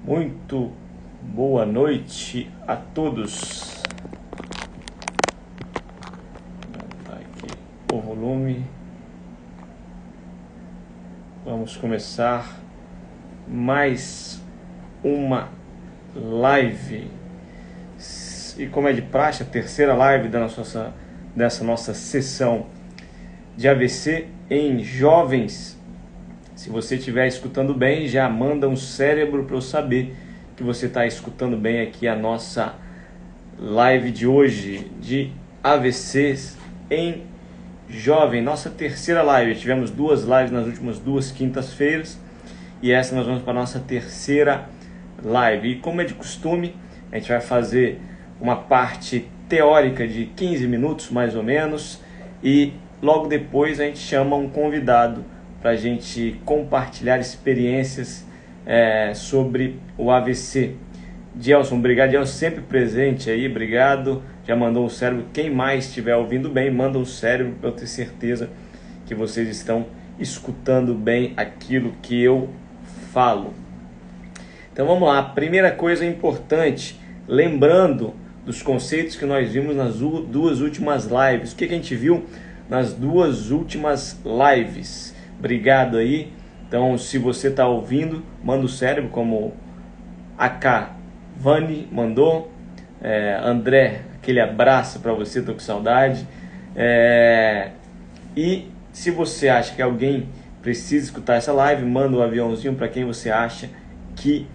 Muito boa noite a todos. Vou aumentar aqui o volume. Vamos começar mais uma live. E como é de praxe, a terceira live dessa nossa sessão de AVC em jovens. Se você estiver escutando bem, já manda um cérebro para eu saber que você está escutando bem aqui a nossa live de hoje de AVCs em jovem. Nossa terceira live. Tivemos duas lives nas últimas duas quintas-feiras e essa nós vamos para a nossa terceira live. E como é de costume, a gente vai fazer uma parte teórica de 15 minutos mais ou menos e logo depois a gente chama um convidado para a gente compartilhar experiências sobre o AVC. Gelson, obrigado. Gelson, sempre presente aí, obrigado. Já mandou um cérebro. Quem mais estiver ouvindo bem, manda um cérebro para eu ter certeza que vocês estão escutando bem aquilo que eu falo. Então vamos lá, primeira coisa importante, lembrando dos conceitos que nós vimos nas duas últimas lives. O que a gente viu nas duas últimas lives? Obrigado aí. Então, se você está ouvindo, manda o cérebro, como AK Vani mandou. André, aquele abraço para você, estou com saudade. E se você acha que alguém precisa escutar essa live, manda um aviãozinho para quem você acha que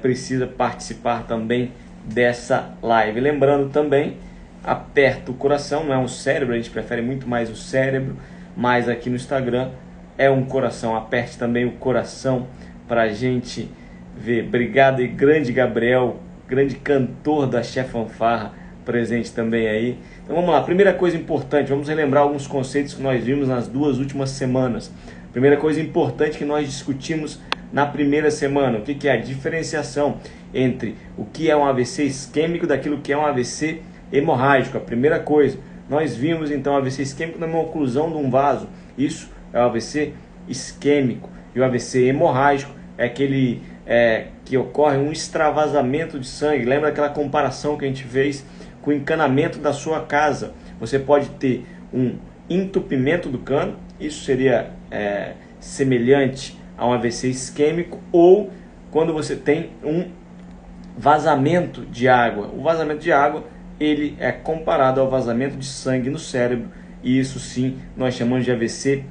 precisa participar também dessa live. Lembrando também, aperta o coração, não é um cérebro, a gente prefere muito mais o cérebro, mas aqui no Instagram é um coração. Aperte também o coração para a gente ver. Obrigado e grande Gabriel, grande cantor da Chef Fanfarra, presente também aí. Então vamos lá, primeira coisa importante, vamos relembrar alguns conceitos que nós vimos nas duas últimas semanas. Primeira coisa importante que nós discutimos na primeira semana, o que é a diferenciação entre o que é um AVC isquêmico daquilo que é um AVC hemorrágico. A primeira coisa, nós vimos então o AVC isquêmico numa oclusão de um vaso, isso é o AVC isquêmico. E o AVC hemorrágico é aquele que ocorre um extravasamento de sangue. Lembra aquela comparação que a gente fez com o encanamento da sua casa? Você pode ter um entupimento do cano, isso seria semelhante a um AVC isquêmico, ou quando você tem um vazamento de água. O vazamento de água ele é comparado ao vazamento de sangue no cérebro, e isso sim nós chamamos de AVC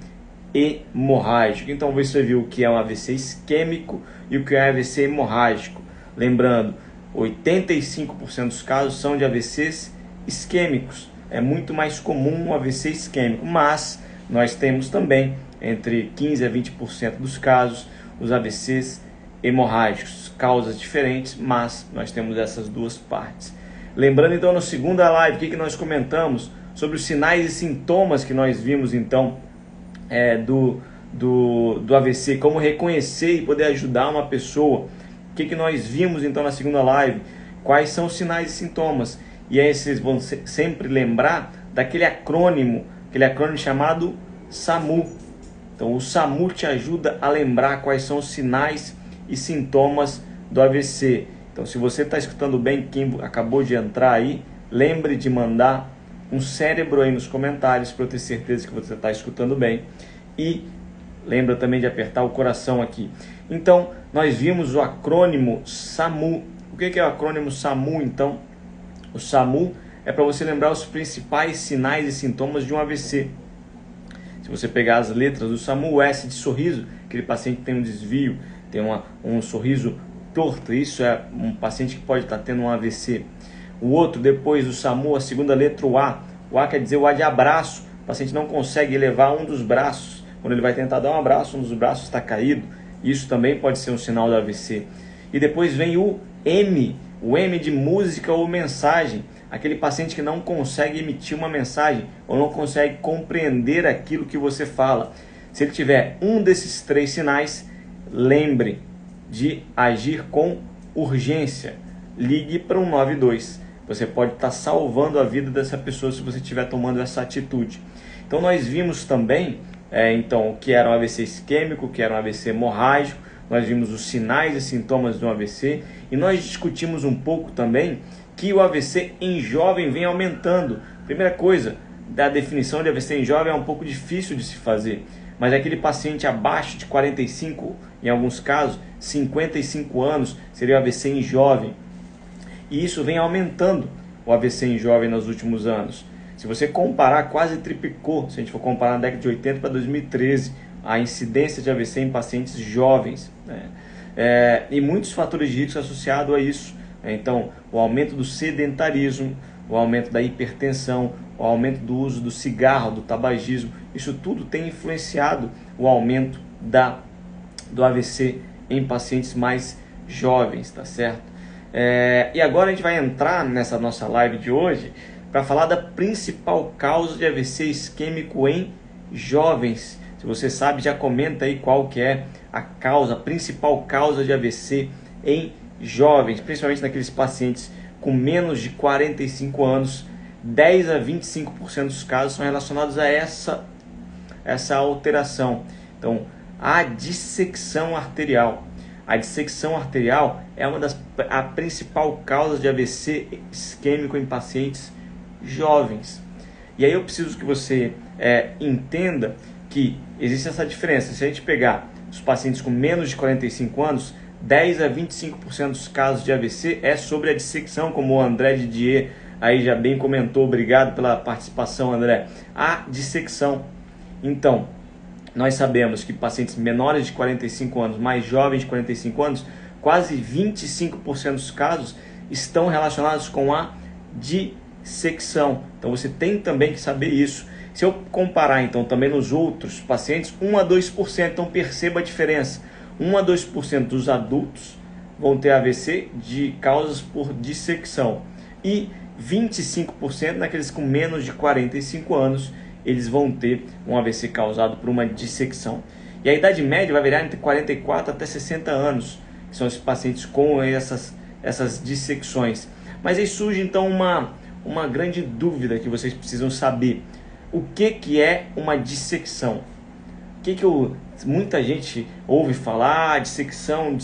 hemorrágico. Então você viu o que é um AVC isquêmico e o que é um AVC hemorrágico. Lembrando, 85% dos casos são de AVCs isquêmicos. É muito mais comum um AVC isquêmico, mas nós temos também entre 15% a 20% dos casos os AVCs hemorrágicos. Causas diferentes, mas nós temos essas duas partes. Lembrando então, na segunda live, o que nós comentamos sobre os sinais e sintomas que nós vimos então do AVC, como reconhecer e poder ajudar uma pessoa. O que nós vimos então na segunda live? Quais são os sinais e sintomas? E aí vocês vão sempre lembrar daquele acrônimo chamado SAMU. Então o SAMU te ajuda a lembrar quais são os sinais e sintomas do AVC. Então se você está escutando bem, quem acabou de entrar aí, lembre de mandar um cérebro aí nos comentários para eu ter certeza que você está escutando bem. E lembra também de apertar o coração aqui. Então, nós vimos o acrônimo SAMU. O que é o acrônimo SAMU, então? O SAMU é para você lembrar os principais sinais e sintomas de um AVC. Se você pegar as letras do SAMU, o S de sorriso, aquele paciente que tem um desvio, tem um sorriso torto, isso é um paciente que pode estar tendo um AVC. O outro, depois do SAMU, a segunda letra, o A. O A quer dizer o A de abraço. O paciente não consegue elevar um dos braços. Quando ele vai tentar dar um abraço, um dos braços está caído. Isso também pode ser um sinal do AVC. E depois vem o M de música ou mensagem. Aquele paciente que não consegue emitir uma mensagem ou não consegue compreender aquilo que você fala. Se ele tiver um desses três sinais, lembre de agir com urgência. Ligue para um 192. Você pode estar salvando a vida dessa pessoa se você estiver tomando essa atitude. Então nós vimos também então, o que era um AVC isquêmico, o que era um AVC hemorrágico. nós vimos os sinais e sintomas do AVC e nós discutimos um pouco também que o AVC em jovem vem aumentando. Primeira coisa, da definição de AVC em jovem é um pouco difícil de se fazer, mas aquele paciente abaixo de 45, em alguns casos, 55 anos, seria o AVC em jovem. E isso vem aumentando o AVC em jovem nos últimos anos. Se você comparar, quase triplicou, se a gente for comparar na década de 80 para 2013, a incidência de AVC em pacientes jovens, né? E muitos fatores de risco associados a isso. Então, o aumento do sedentarismo, o aumento da hipertensão, o aumento do uso do cigarro, do tabagismo, isso tudo tem influenciado o aumento do AVC em pacientes mais jovens, tá certo? E agora a gente vai entrar nessa nossa live de hoje para falar da principal causa de AVC isquêmico em jovens. Se você sabe, já comenta aí qual que é a principal causa de AVC em jovens, principalmente naqueles pacientes com menos de 45 anos. 10 a 25% dos casos são relacionados a essa alteração. Então, a dissecção arterial. A dissecção arterial é a principal causa de AVC isquêmico em pacientes jovens. E aí eu preciso que você entenda que existe essa diferença. Se a gente pegar os pacientes com menos de 45 anos, 10 a 25% dos casos de AVC é sobre a dissecção, como o André Didier aí já bem comentou. Obrigado pela participação, André. A dissecção. Então, nós sabemos que pacientes menores de 45 anos, mais jovens de 45 anos, quase 25% dos casos estão relacionados com a dissecção. Então você tem também que saber isso. Se eu comparar então também nos outros pacientes, 1 a 2%, então perceba a diferença. 1 a 2% dos adultos vão ter AVC de causas por dissecção e 25% naqueles com menos de 45 anos, eles vão ter um AVC causado por uma dissecção. E a idade média vai variar entre 44 até 60 anos, que são esses pacientes com essas dissecções. Mas aí surge então uma grande dúvida que vocês precisam saber. O que é uma dissecção? Muita gente ouve falar dissecção,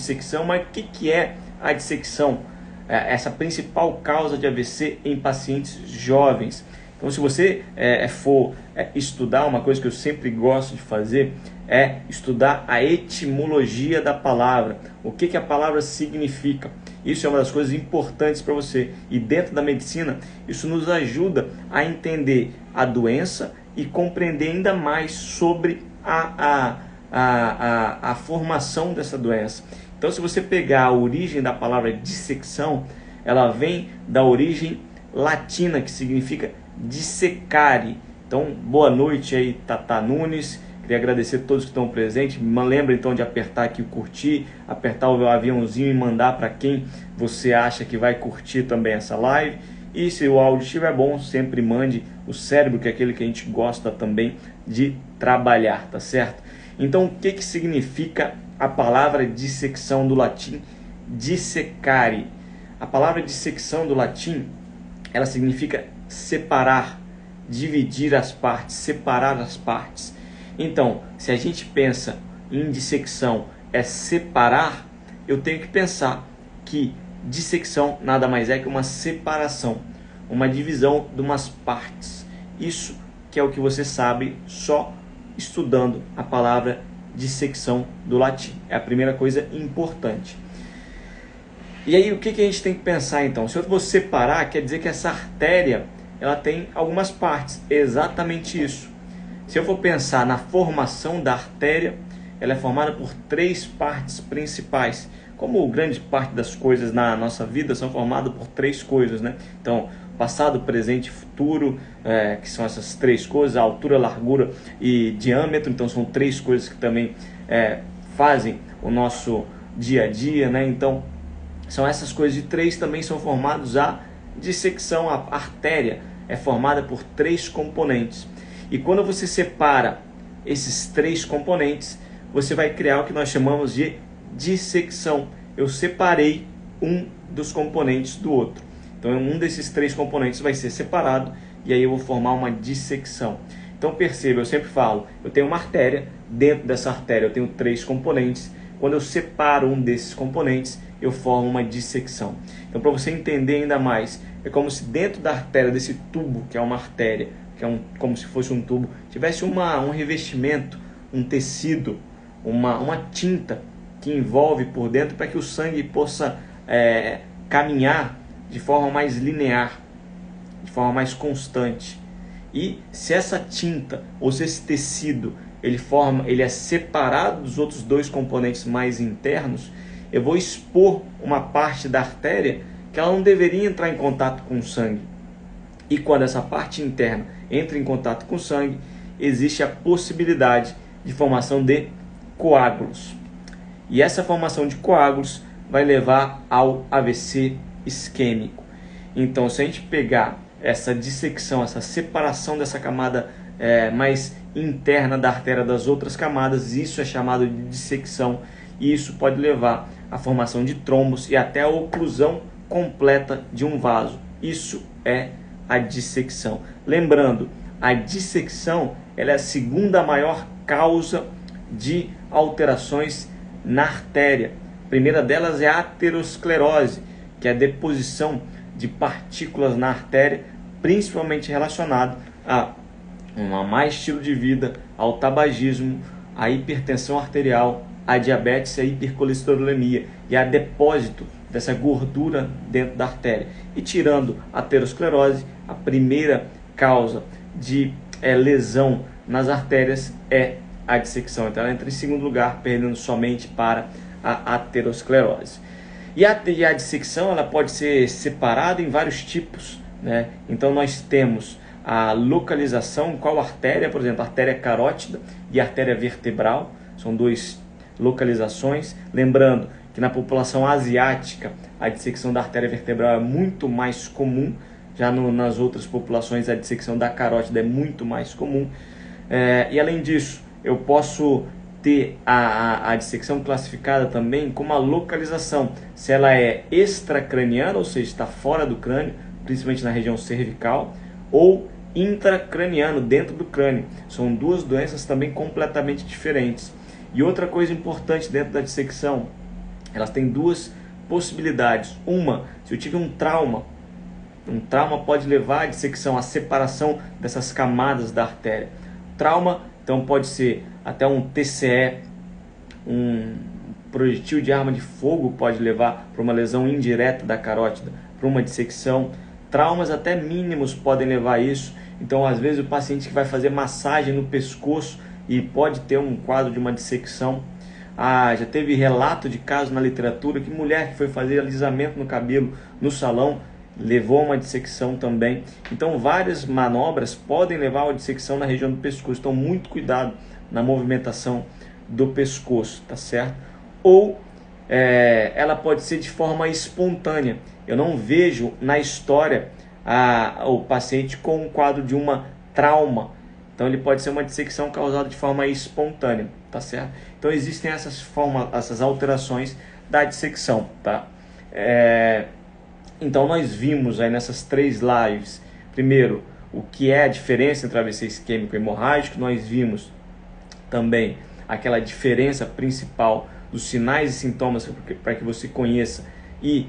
mas o que é a dissecção? Essa principal causa de AVC em pacientes jovens. Então, se você for estudar, uma coisa que eu sempre gosto de fazer é estudar a etimologia da palavra. O que a palavra significa. Isso é uma das coisas importantes para você. E dentro da medicina, isso nos ajuda a entender a doença e compreender ainda mais sobre a formação dessa doença. Então, se você pegar a origem da palavra dissecção, ela vem da origem latina, que significa dissecare. Então, boa noite aí, Tata Nunes. Queria agradecer a todos que estão presentes. Lembra então de apertar aqui o curtir, apertar o aviãozinho e mandar para quem você acha que vai curtir também essa live. E se o áudio estiver bom, sempre mande o cérebro, que é aquele que a gente gosta também de trabalhar, tá certo? Então, o que significa a palavra dissecção do latim dissecare? A palavra dissecção do latim, ela significa separar, dividir as partes, separar as partes. Então, se a gente pensa em dissecção é separar, eu tenho que pensar que dissecção nada mais é que uma separação, uma divisão de umas partes. Isso que é o que você sabe só estudando a palavra dissecção do latim. É a primeira coisa importante. E aí o que a gente tem que pensar então? Se eu vou separar, quer dizer que essa artéria ela tem algumas partes. Exatamente isso. Se eu for pensar na formação da artéria, ela é formada por 3 partes principais. Como grande parte das coisas na nossa vida são formadas por 3 coisas, né? Então, passado, presente e futuro, que são essas 3 coisas, a altura, largura e diâmetro. Então, são 3 coisas que também fazem o nosso dia a dia, né? Então, são essas coisas de 3 também são formados a dissecção. A artéria é formada por 3 componentes. E quando você separa esses 3 componentes, você vai criar o que nós chamamos de dissecção. Eu separei um dos componentes do outro. Então, um desses 3 componentes vai ser separado e aí eu vou formar uma dissecção. Então, perceba, eu sempre falo, eu tenho uma artéria, dentro dessa artéria eu tenho 3 componentes, quando eu separo um desses componentes, eu formo uma dissecção. Então, para você entender ainda mais, é como se dentro da artéria, desse tubo, que é uma artéria, que é como se fosse um tubo, tivesse um revestimento, um tecido, uma tinta que envolve por dentro para que o sangue possa caminhar de forma mais linear, de forma mais constante. E se essa tinta ou se esse tecido ele é separado dos outros dois componentes mais internos, eu vou expor uma parte da artéria que ela não deveria entrar em contato com o sangue. E quando essa parte interna entra em contato com o sangue, existe a possibilidade de formação de coágulos. E essa formação de coágulos vai levar ao AVC isquêmico. Então, se a gente pegar essa dissecção, essa separação dessa camada mais interna da artéria das outras camadas, isso é chamado de dissecção, e isso pode levar à formação de trombos e até a oclusão completa de um vaso. Isso é a dissecção. Lembrando, a dissecção ela é a segunda maior causa de alterações na artéria. A primeira delas é a aterosclerose, que é a deposição de partículas na artéria, principalmente relacionado a um má estilo de vida, ao tabagismo, à hipertensão arterial, à diabetes e à hipercolesterolemia, e a depósito dessa gordura dentro da artéria. E tirando a aterosclerose, a primeira causa de lesão nas artérias é a dissecção. Então ela entra em segundo lugar, perdendo somente para a aterosclerose. E a dissecção ela pode ser separada em vários tipos, né? Então nós temos a localização, qual artéria, por exemplo, a artéria carótida e a artéria vertebral, são duas localizações. Lembrando que na população asiática a dissecção da artéria vertebral é muito mais comum, já nas outras populações a dissecção da carótida é muito mais comum. E além disso, eu posso ter a dissecção classificada também como a localização, se ela é extracraniana, ou seja, está fora do crânio, principalmente na região cervical, ou intracraniano, dentro do crânio. São duas doenças também completamente diferentes. E outra coisa importante dentro da dissecção, elas têm duas possibilidades. Uma, se eu tive um trauma pode levar à dissecção, à separação dessas camadas da artéria. Trauma, então, pode ser até um TCE, um projetil de arma de fogo pode levar para uma lesão indireta da carótida, para uma dissecção. Traumas até mínimos podem levar a isso. Então, às vezes, o paciente que vai fazer massagem no pescoço e pode ter um quadro de uma dissecção. Já teve relato de casos na literatura que mulher que foi fazer alisamento no cabelo no salão levou a uma dissecção também. Então, várias manobras podem levar a uma dissecção na região do pescoço. Então, muito cuidado na movimentação do pescoço, tá certo? Ou ela pode ser de forma espontânea. Eu não vejo na história o paciente com um quadro de uma trauma. Então ele pode ser uma dissecção causada de forma espontânea, tá certo? Então existem essas alterações da dissecção, tá? Então nós vimos aí nessas 3 lives, primeiro, o que é a diferença entre AVC isquêmico e hemorrágico. Nós vimos também aquela diferença principal dos sinais e sintomas para que você conheça e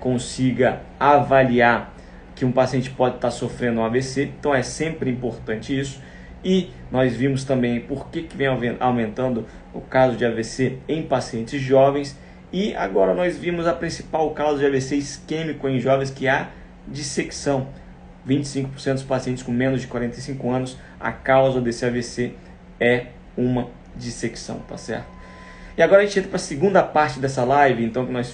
consiga avaliar que um paciente pode estar sofrendo um AVC. Então é sempre importante isso. E nós vimos também por que vem aumentando o caso de AVC em pacientes jovens. E agora nós vimos a principal causa de AVC isquêmico em jovens, que é a dissecção. 25% dos pacientes com menos de 45 anos, a causa desse AVC é uma dissecção, tá certo? E agora a gente entra para a segunda parte dessa live, então, que nós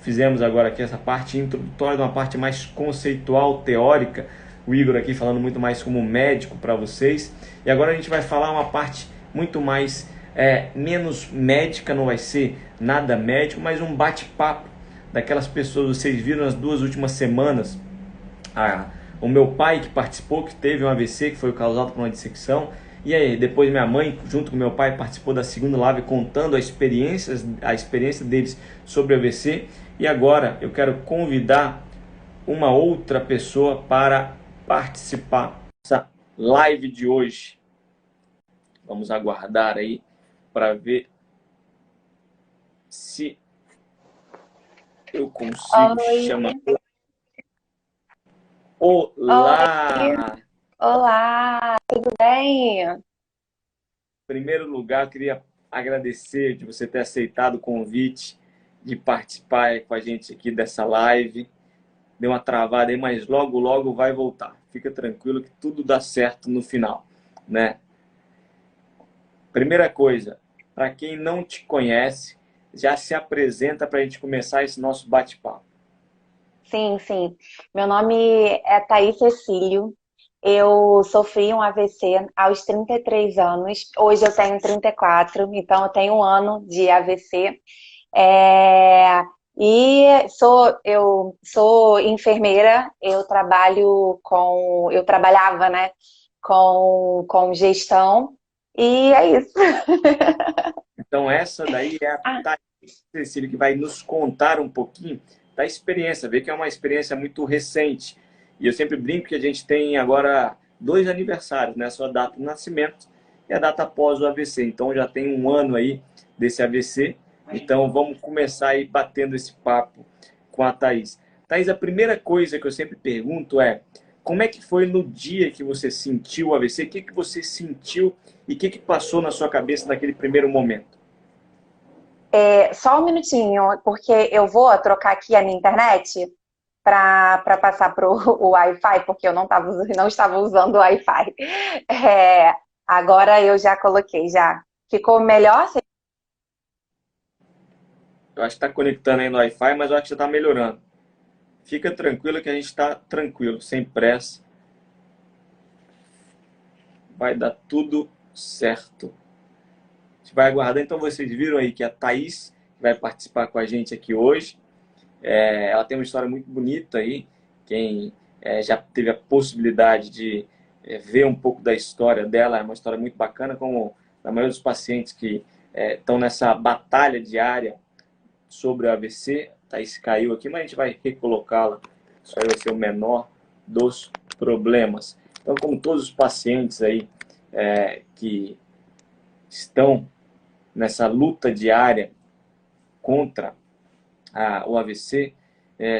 fizemos agora aqui, essa parte introdutória, uma parte mais conceitual, teórica. O Igor aqui falando muito mais como médico para vocês. E agora a gente vai falar uma parte muito mais, menos médica, não vai ser nada médico, mas um bate-papo daquelas pessoas. Vocês viram nas 2 últimas semanas o meu pai que participou, que teve um AVC, que foi causado por uma dissecção. E aí, depois minha mãe, junto com meu pai, participou da segunda live contando a experiência deles sobre AVC. E agora eu quero convidar uma outra pessoa para participar dessa live de hoje. Vamos aguardar aí para ver se eu consigo Oi, chamar. oi, Olá! olá, tudo bem? Em primeiro lugar, eu queria agradecer de você ter aceitado o convite de participar com a gente aqui dessa live. Deu uma travada aí, mas logo, logo vai voltar. Fica tranquilo que tudo dá certo no final, né? Primeira coisa, para quem não te conhece, já se apresenta para a gente começar esse nosso bate-papo. Sim, sim. Meu nome é Thaís Cecílio. Eu sofri um AVC aos 33 anos. Hoje eu tenho 34, então eu tenho um ano de AVC. É, eu sou enfermeira, eu trabalhava, né, com gestão, e é isso. Então, essa daí é a Ah, Thaís Cecílio, que vai nos contar um pouquinho da experiência. Vê que é uma experiência muito recente. E eu sempre brinco que a gente tem agora dois aniversários, né? A sua data de nascimento e a data após o AVC. Então, já tem um ano aí desse AVC. Então, vamos começar aí batendo esse papo com a Thaís. Thaís, a primeira coisa que eu sempre pergunto é: como é que foi no dia que você sentiu o AVC? O que que você sentiu e o que que passou na sua cabeça naquele primeiro momento? só um minutinho, porque eu vou trocar aqui a minha internet para passar para o Wi-Fi, porque eu não estava usando o Wi-Fi. É, agora eu já coloquei, já. Ficou melhor? Eu acho que está conectando aí no Wi-Fi, mas eu acho que já está melhorando. Fica tranquilo que a gente está tranquilo, sem pressa. Vai dar tudo certo. A gente vai aguardar. Então vocês viram aí que a Thaís vai participar com a gente aqui hoje. Ela tem uma história muito bonita aí. Quem já teve a possibilidade de ver um pouco da história dela, é uma história muito bacana, como a maioria dos pacientes que estão nessa batalha diária sobre o AVC. A Thaís caiu aqui, mas a gente vai recolocá-la. Isso aí vai ser o menor dos problemas. Então, como todos os pacientes aí que estão nessa luta diária contra o AVC,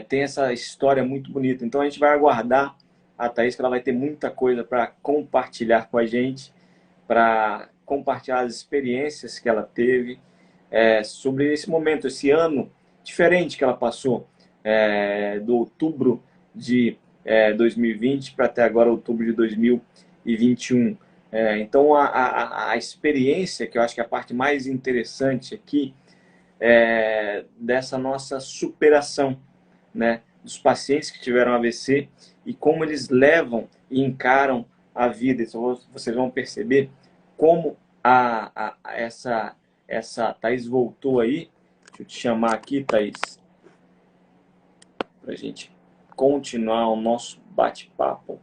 tem essa história muito bonita. Então, a gente vai aguardar a Thaís, que ela vai ter muita coisa para compartilhar com a gente, para compartilhar as experiências que ela teve sobre esse momento, esse ano diferente que ela passou, do outubro de 2020 para até agora outubro de 2021. Então, a experiência, que eu acho que é a parte mais interessante aqui, dessa nossa superação, né, dos pacientes que tiveram AVC e como eles levam e encaram a vida. Então, vocês vão perceber como essa Thaís voltou aí. Deixa eu te chamar aqui, Thaís, para a gente continuar o nosso bate-papo.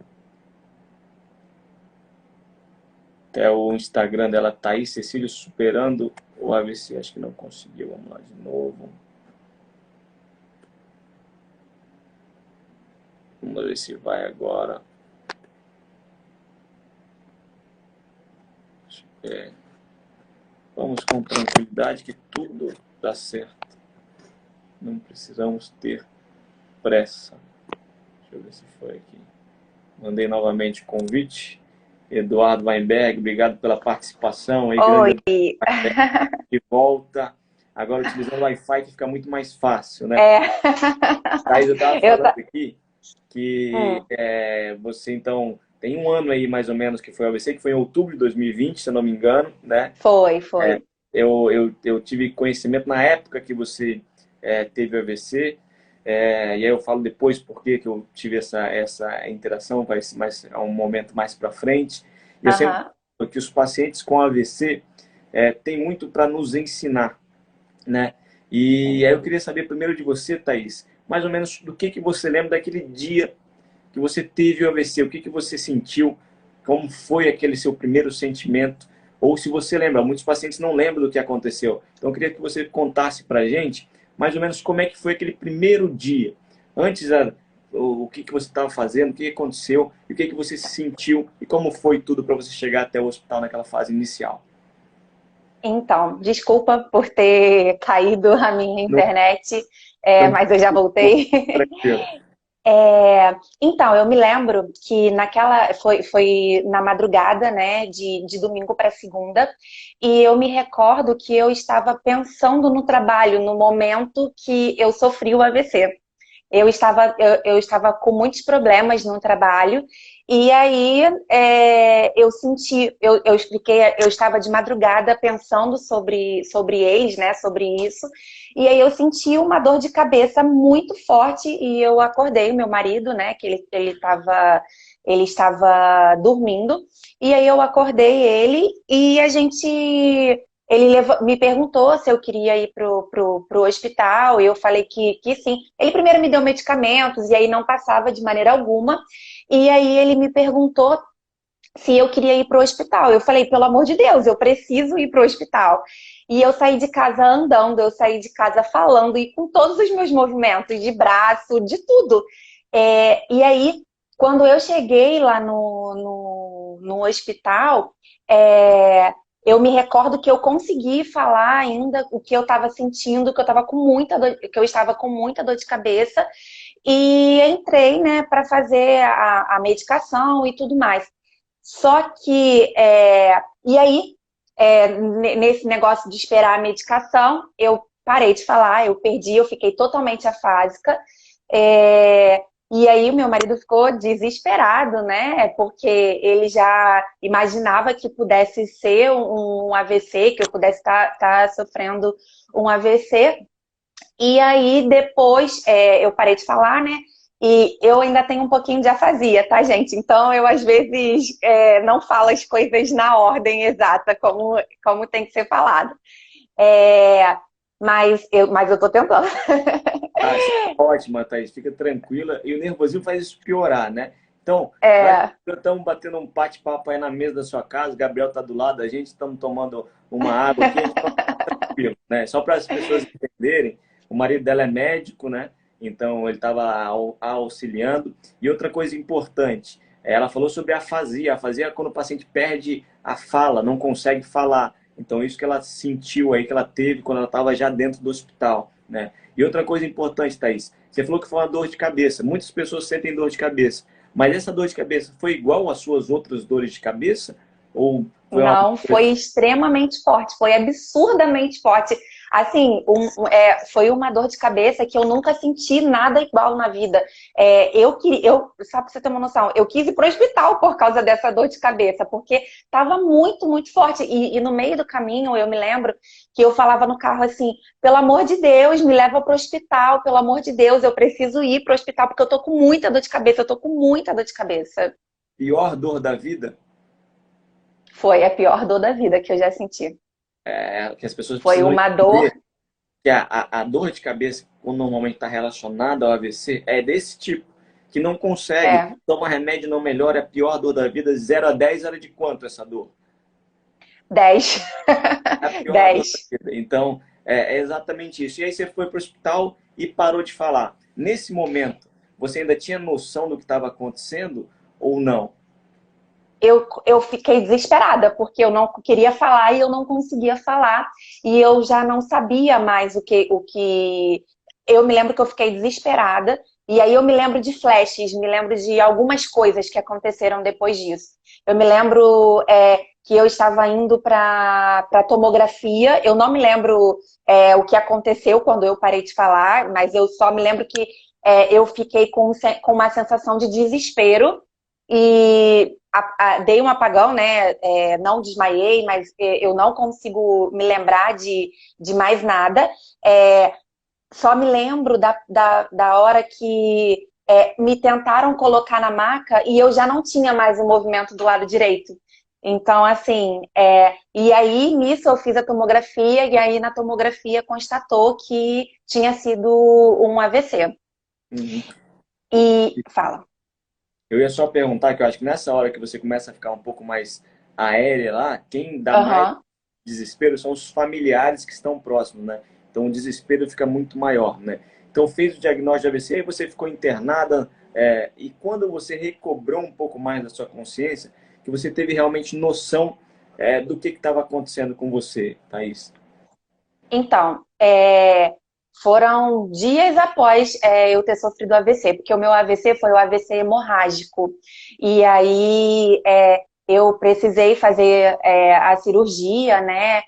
Até o Instagram dela, Thaís Cecílio, superando o AVC. Acho que não conseguiu. Vamos lá de novo. Vamos ver se vai agora. Vamos com tranquilidade que tudo dá certo. Não precisamos ter pressa. Deixa eu ver se foi aqui. Mandei novamente o convite. Eduardo Weinberg, obrigado pela participação aí, grande Oi. Eduardo Weinberg, de volta. Agora utilizando o Wi-Fi que fica muito mais fácil, né? É. Aí eu estava Eu falando tá. aqui que Hum, você então tem um ano aí mais ou menos que foi o AVC, que foi em outubro de 2020, se eu não me engano, né? foi. Eu tive conhecimento na época que você teve o AVC, e aí eu falo depois por que eu tive essa interação, mas é um momento mais para frente. E eu sempre Aham. falo que os pacientes com AVC têm muito para nos ensinar, né? E aí eu queria saber primeiro de você, Thaís, mais ou menos do que você lembra daquele dia que você teve o AVC, o que que você sentiu, como foi aquele seu primeiro sentimento, ou se você lembra, muitos pacientes não lembram do que aconteceu. Então eu queria que você contasse para a gente mais ou menos como é que foi aquele primeiro dia, antes o que que você estava fazendo, o que aconteceu, e o que que você sentiu e como foi tudo para você chegar até o hospital naquela fase inicial. Então, desculpa por ter caído a minha Não, internet, não, mas eu já voltei. tranquilo. Então, eu me lembro que foi na madrugada, né, de domingo para segunda, e eu me recordo que eu estava pensando no trabalho no momento que eu sofri o AVC. Eu estava com muitos problemas no trabalho, e aí eu expliquei, eu estava de madrugada pensando sobre eles, né, sobre isso, e aí eu senti uma dor de cabeça muito forte, e eu acordei o meu marido, né, que ele estava dormindo, e aí eu acordei ele, e a gente me perguntou se eu queria ir pro hospital, e eu falei que sim. Ele primeiro me deu medicamentos, e aí não passava de maneira alguma. E aí ele me perguntou se eu queria ir pro hospital. Eu falei, pelo amor de Deus, eu preciso ir pro hospital. E eu saí de casa andando, eu saí de casa falando, e com todos os meus movimentos, de braço, de tudo. E aí, quando eu cheguei lá no hospital, é, eu me recordo que eu consegui falar ainda o que eu estava sentindo, que eu estava com que eu estava com muita dor de cabeça, e entrei, né, para fazer a medicação e tudo mais. Só que, e aí, nesse negócio de esperar a medicação, eu parei de falar, eu fiquei totalmente afásica. E aí, o meu marido ficou desesperado, né? Porque ele já imaginava que pudesse ser um AVC, que eu pudesse estar sofrendo um AVC. E aí, depois, eu parei de falar, né? E eu ainda tenho um pouquinho de afasia, tá, gente? Então, eu, às vezes, não falo as coisas na ordem exata, como tem que ser falado. É, mas eu tô tentando. Ah, você tá ótima, Thaís. Fica tranquila. E o nervosismo faz isso piorar, né? Então, nós É, estamos batendo um bate-papo aí na mesa da sua casa. O Gabriel tá do lado da gente, estamos tomando uma água aqui. A gente tá tranquilo, né? Só para as pessoas entenderem, o marido dela é médico, né? Então, ele estava auxiliando. E outra coisa importante, ela falou sobre a afasia. A afasia é quando o paciente perde a fala, não consegue falar. Então, isso que ela sentiu aí, que ela teve quando ela estava já dentro do hospital, né? E outra coisa importante, Thaís, você falou que foi uma dor de cabeça. Muitas pessoas sentem dor de cabeça. Mas essa dor de cabeça foi igual às suas outras dores de cabeça? Ou foi uma não, foi coisa... extremamente forte, foi absurdamente forte. Assim, foi uma dor de cabeça que eu nunca senti nada igual na vida. Só pra você ter uma noção, eu quis ir pro hospital por causa dessa dor de cabeça, porque estava muito, muito forte. E no meio do caminho, eu me lembro que eu falava no carro assim: pelo amor de Deus, me leva pro hospital, pelo amor de Deus, eu preciso ir pro hospital, porque eu tô com muita dor de cabeça, eu tô com muita dor de cabeça. pior dor da vida? Foi a pior dor da vida que eu já senti. É, que as pessoas Foi precisam uma dor. entender que a dor de cabeça, quando normalmente está relacionada ao AVC, é desse tipo, que não consegue, É, toma remédio, não melhora, é a pior dor da vida, 0 a 10 era de quanto essa dor? 10. É a pior dor da 10. vida. Então, é exatamente isso. E aí você foi para o hospital e parou de falar. Nesse momento, você ainda tinha noção do que estava acontecendo ou não? Eu fiquei desesperada, porque eu não queria falar e eu não conseguia falar. E eu já não sabia mais o que. Eu me lembro que eu fiquei desesperada. E aí eu me lembro de flashes, me lembro de algumas coisas que aconteceram depois disso. Eu me lembro que eu estava indo para tomografia. Eu não me lembro o que aconteceu quando eu parei de falar, mas eu só me lembro que eu fiquei com uma sensação de desespero e dei um apagão, né? Não desmaiei, mas eu não consigo me lembrar de mais nada. É, Só me lembro da hora que me tentaram colocar na maca e eu já não tinha mais o movimento do lado direito. Então, assim, e aí nisso eu fiz a tomografia e aí na tomografia constatou que tinha sido um AVC. Uhum. E fala. Eu ia só perguntar, que eu acho que nessa hora que você começa a ficar um pouco mais aérea lá, quem dá mais Aham. desespero são os familiares que estão próximos, né? Então o desespero fica muito maior, né? Então fez o diagnóstico de AVC, aí você ficou internada, e quando você recobrou um pouco mais da sua consciência, que você teve realmente noção do que estava acontecendo com você, Thaís. Então, foram dias após eu ter sofrido AVC, porque o meu AVC foi o AVC hemorrágico. E aí eu precisei fazer a cirurgia, né?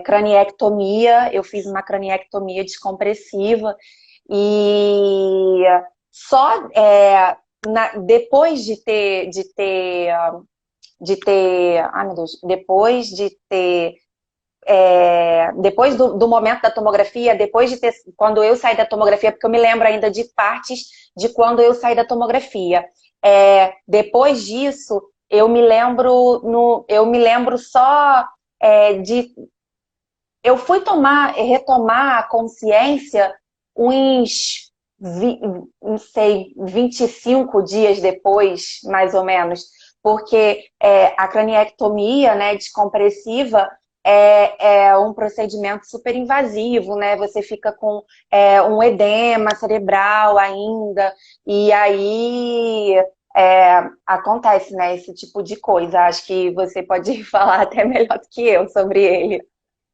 Craniectomia, eu fiz uma craniectomia descompressiva e só depois ai meu Deus, depois do momento da tomografia, depois de ter, quando eu saí da tomografia, porque eu me lembro ainda de partes de quando eu saí da tomografia. Depois disso, eu me lembro só de, eu fui retomar a consciência uns, não sei, 25 dias depois, mais ou menos, porque a craniectomia, né, descompressiva, é um procedimento super invasivo, né? Você fica com um edema cerebral ainda, e aí acontece, né, esse tipo de coisa. Acho que você pode falar até melhor do que eu sobre ele.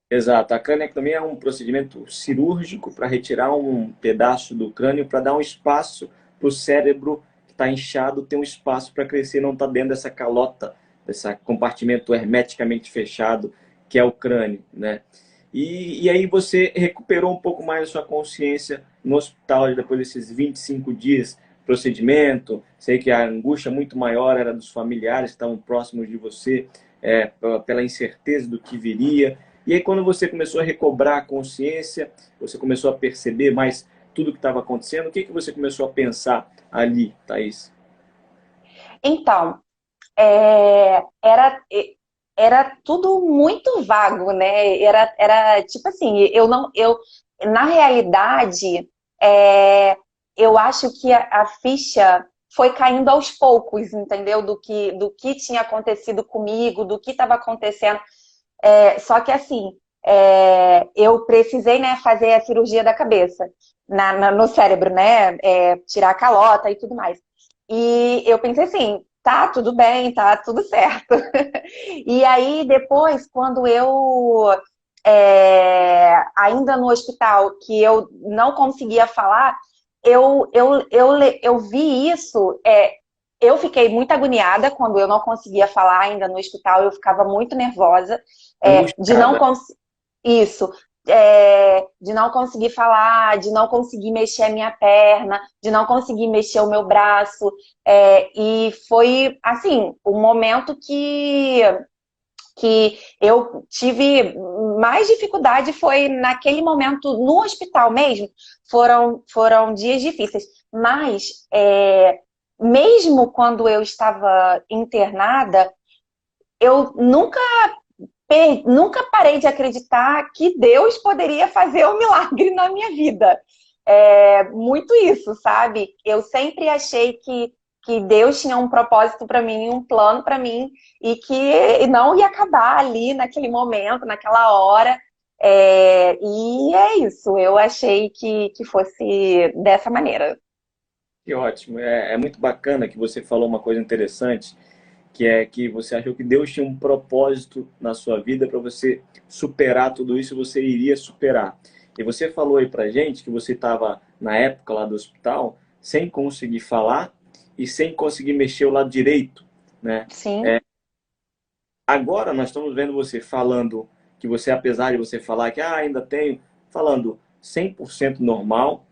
Exato. A craniectomia é um procedimento cirúrgico para retirar um pedaço do crânio para dar um espaço para o cérebro que está inchado ter um espaço para crescer, não está dentro dessa calota, desse compartimento hermeticamente fechado que é o crânio, né? E aí você recuperou um pouco mais a sua consciência no hospital depois desses 25 dias procedimento. Sei que a angústia muito maior era dos familiares que estavam próximos de você, pela incerteza do que viria. E aí, quando você começou a recobrar a consciência, você começou a perceber mais tudo que estava acontecendo, o que você começou a pensar ali, Thaís? Então, era tudo muito vago, né? Era tipo assim, na realidade, é, eu acho que a ficha foi caindo aos poucos, entendeu? Do que tinha acontecido comigo, do que estava acontecendo. Só que assim, eu precisei, né, fazer a cirurgia da cabeça, no cérebro, né? Tirar a calota e tudo mais. E eu pensei assim, tá tudo bem, tá tudo certo. E aí, depois, quando ainda no hospital, que eu não conseguia falar, eu vi isso. Eu fiquei muito agoniada quando eu não conseguia falar ainda no hospital, eu ficava muito nervosa, de não Angustiada. conseguir. Isso, de não conseguir falar, de não conseguir mexer a minha perna, de não conseguir mexer o meu braço. E foi, assim, o momento que eu tive mais dificuldade foi naquele momento no hospital mesmo. Foram dias difíceis. Mas, mesmo quando eu estava internada, eu nunca parei de acreditar que Deus poderia fazer um milagre na minha vida. Muito isso, sabe? Eu sempre achei que Deus tinha um propósito para mim, um plano para mim, e que não ia acabar ali naquele momento, naquela hora. E é isso, eu achei que fosse dessa maneira. Que ótimo. É muito bacana que você falou uma coisa interessante, que é que você achou que Deus tinha um propósito na sua vida para você superar tudo isso, você iria superar. E você falou aí pra gente que você estava na época lá do hospital sem conseguir falar e sem conseguir mexer o lado direito, né? Sim. Agora nós estamos vendo você falando que você, apesar de você falar que ainda tenho, falando 100% normal.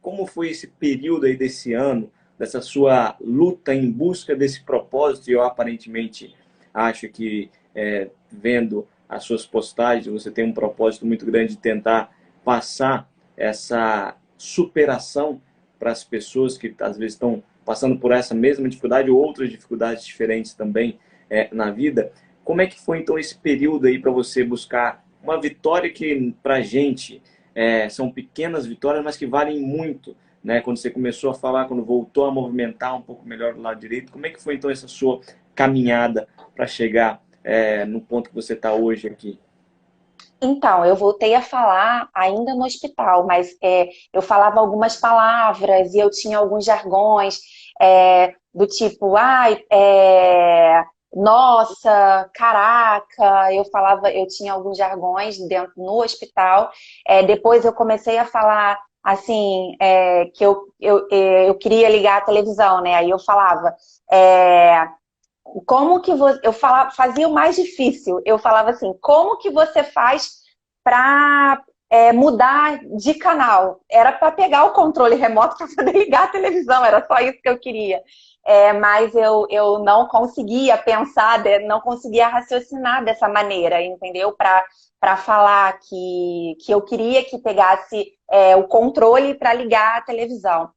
Como foi esse período aí desse ano, dessa sua luta em busca desse propósito? E eu aparentemente acho que, vendo as suas postagens, você tem um propósito muito grande de tentar passar essa superação para as pessoas que às vezes estão passando por essa mesma dificuldade ou outras dificuldades diferentes também na vida. Como é que foi então esse período aí para você buscar uma vitória que para a gente são pequenas vitórias, mas que valem muito, né? Quando você começou a falar, quando voltou a movimentar um pouco melhor do lado direito, como é que foi então essa sua caminhada para chegar no ponto que você está hoje aqui? Então, eu voltei a falar ainda no hospital, mas eu falava algumas palavras e eu tinha alguns jargões, do tipo, ai, nossa, caraca, eu falava, eu tinha alguns jargões dentro no hospital. Depois eu comecei a falar assim, que eu queria ligar a televisão, né? Aí eu falava, é, como que você. Eu falava, fazia o mais difícil. Eu falava assim, como que você faz para mudar de canal? Era para pegar o controle remoto para poder ligar a televisão, era só isso que eu queria. Mas eu não conseguia pensar, não conseguia raciocinar dessa maneira, entendeu? Para falar que eu queria que pegasse o controle para ligar a televisão.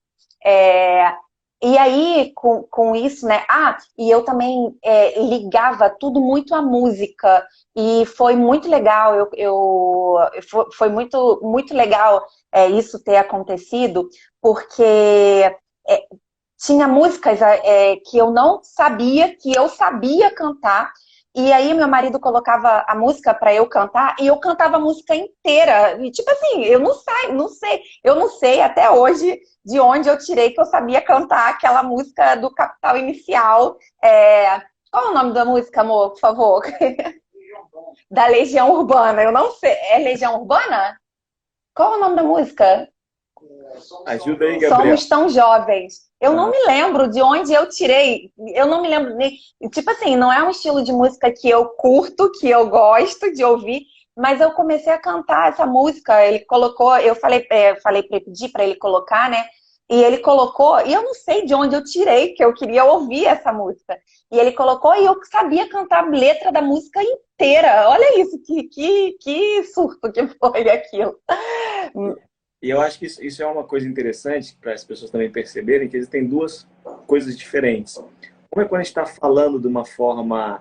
É, e aí, com isso, né? E eu também ligava tudo muito à música. E foi muito legal, foi muito, muito legal isso ter acontecido, porque é, tinha músicas que eu não sabia, que eu sabia cantar. E aí meu marido colocava a música para eu cantar e eu cantava a música inteira. E tipo assim, eu não sei até hoje de onde eu tirei que eu sabia cantar aquela música do Capital Inicial. Qual é o nome da música, amor, por favor? Da Legião Urbana. Eu não sei. É Legião Urbana? Qual é o nome da música? Ajuda aí, Gabriel. Somos tão jovens. Eu não Ah, me lembro de onde eu tirei. Eu não me lembro. Tipo assim, não é um estilo de música que eu curto, que eu gosto de ouvir, mas eu comecei a cantar essa música. Ele colocou, falei para pedir para ele colocar, né? E ele colocou, e eu não sei de onde eu tirei, que eu queria ouvir essa música. E ele colocou, e eu sabia cantar a letra da música inteira. Olha isso, que surto que foi aquilo. e eu acho que isso é uma coisa interessante para as pessoas também perceberem que existem duas coisas diferentes. Uma é quando a gente está falando de uma forma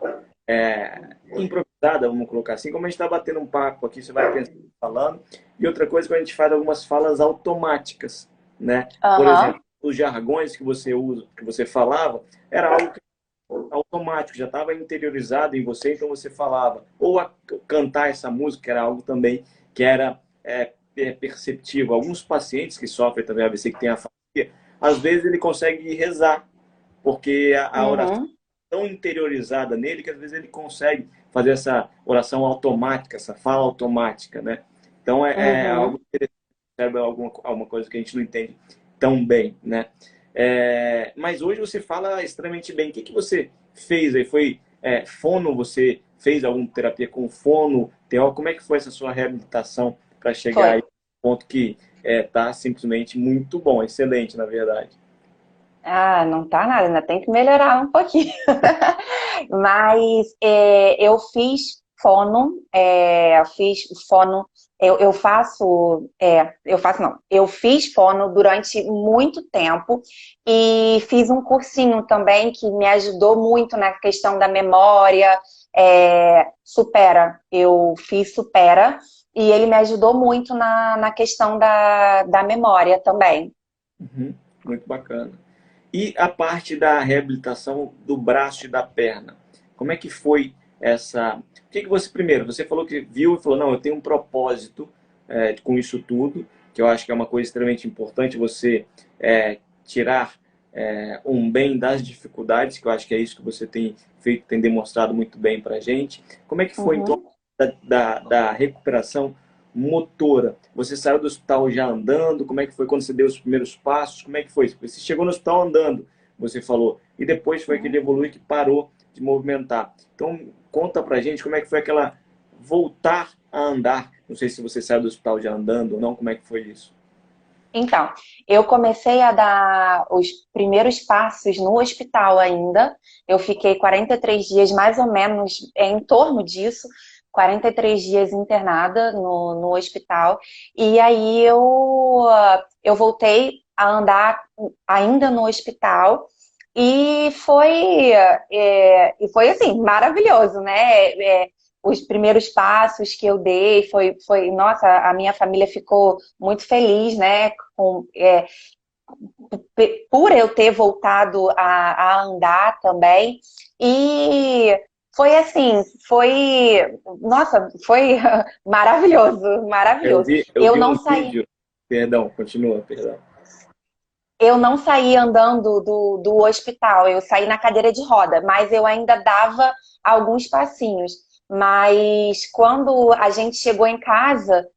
improvisada, vamos colocar assim, como a gente está batendo um papo aqui, você vai pensando, falando, e outra coisa é quando a gente faz algumas falas automáticas, né? Por Aham. exemplo, os jargões que você usa, que você falava, era algo automático, já estava interiorizado em você, então você falava. Ou cantar essa música, que era algo também que era perceptível. Alguns pacientes que sofrem também AVC, que tem a afasia, às vezes ele consegue rezar, porque a oração Uhum. é tão interiorizada nele que às vezes ele consegue fazer essa oração automática, essa fala automática, né? Então é algo Uhum. interessante, é alguma coisa que a gente não entende tão bem, né? Mas hoje você fala extremamente bem. O que você fez aí? Foi fono? Você fez alguma terapia com fono? Como é que foi essa sua reabilitação para chegar Foi. aí ao ponto que tá simplesmente muito bom, excelente, na verdade. Não tá nada, ainda tem que melhorar um pouquinho. Mas eu fiz fono, fiz fono, eu faço não, eu fiz fono durante muito tempo e fiz um cursinho também que me ajudou muito na questão da memória, Supera, eu fiz Supera e ele me ajudou muito na questão da memória também. Uhum, muito bacana. E a parte da reabilitação do braço e da perna? Como é que foi essa? O que você primeiro? Você falou que viu e falou, não, eu tenho um propósito com isso tudo, que eu acho que é uma coisa extremamente importante você tirar um bem das dificuldades, que eu acho que é isso que você tem feito, tem demonstrado muito bem para a gente. Como é que foi então Uhum. da recuperação motora? Você saiu do hospital já andando? Como é que foi quando você deu os primeiros passos? Como é que foi? Você chegou no hospital andando, você falou, e depois foi que ele Uhum. evoluiu que parou de movimentar. Então, conta pra gente como é que foi aquela voltar a andar. Não sei se você saiu do hospital já andando ou não, como é que foi isso? Então, eu comecei a dar os primeiros passos no hospital ainda. Eu fiquei 43 dias, mais ou menos, em torno disso, 43 dias internada no hospital. E aí eu voltei a andar ainda no hospital. E foi assim, maravilhoso, né? Os primeiros passos que eu dei nossa, a minha família ficou muito feliz, né? Por eu ter voltado a andar também. E foi assim, nossa, foi maravilhoso, Eu maravilhoso. vi, eu Eu vi não um saí. vídeo, perdão, continua, perdão. eu não saí andando do hospital, eu saí na cadeira de roda, mas eu ainda dava alguns passinhos. Mas quando a gente chegou em casa,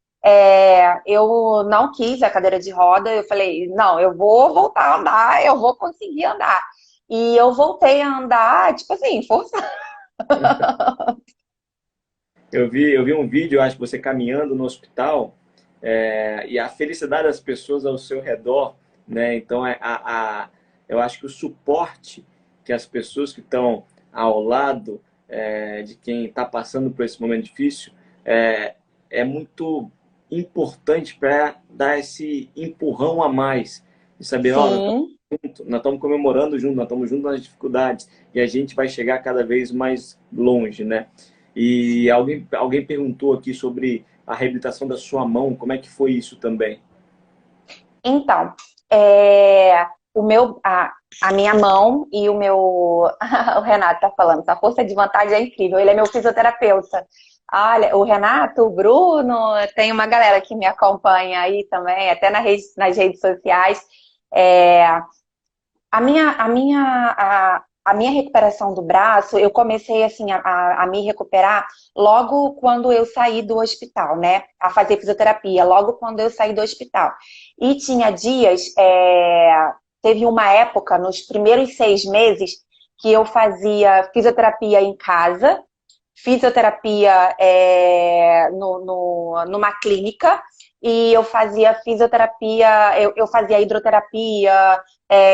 eu não quis a cadeira de roda, eu falei, não, eu vou voltar a andar, eu vou conseguir andar. E eu voltei a andar, tipo assim, forçando. Eu vi um vídeo, eu acho, você caminhando no hospital, e a felicidade das pessoas ao seu redor, né? Então, eu acho que o suporte que as pessoas que estão ao lado de quem está passando por esse momento difícil é muito importante para dar esse empurrão a mais e saber, ó, Sim. nós estamos comemorando junto, nós estamos juntos nas dificuldades e a gente vai chegar cada vez mais longe, né? E alguém perguntou aqui sobre a reabilitação da sua mão, como é que foi isso também? Então, a minha mão e o meu. O Renato tá falando, essa força de vontade é incrível. Ele é meu fisioterapeuta. Olha, o Renato, o Bruno, tem uma galera que me acompanha aí também, até nas redes sociais. É, a minha recuperação do braço, eu comecei assim a me recuperar logo quando eu saí do hospital, né? A fazer fisioterapia, logo quando eu saí do hospital. E tinha dias, teve uma época, nos primeiros 6 meses, que eu fazia fisioterapia em casa, fisioterapia numa clínica, e eu fazia fisioterapia, eu fazia hidroterapia,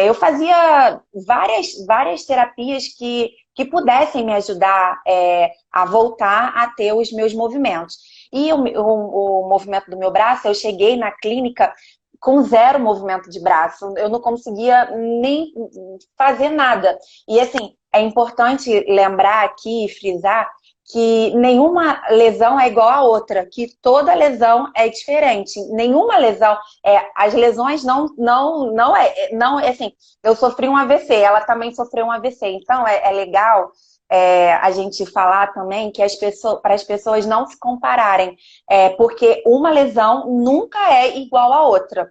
eu fazia várias terapias que pudessem me ajudar a voltar a ter os meus movimentos. E o movimento do meu braço, eu cheguei na clínica com zero movimento de braço, eu não conseguia nem fazer nada. E assim, é importante lembrar aqui, frisar, que nenhuma lesão é igual a outra, que toda lesão é diferente. Nenhuma lesão, as lesões não é assim. Eu sofri um AVC, ela também sofreu um AVC. Então é legal a gente falar também que para as pessoas não se compararem, porque uma lesão nunca é igual a outra.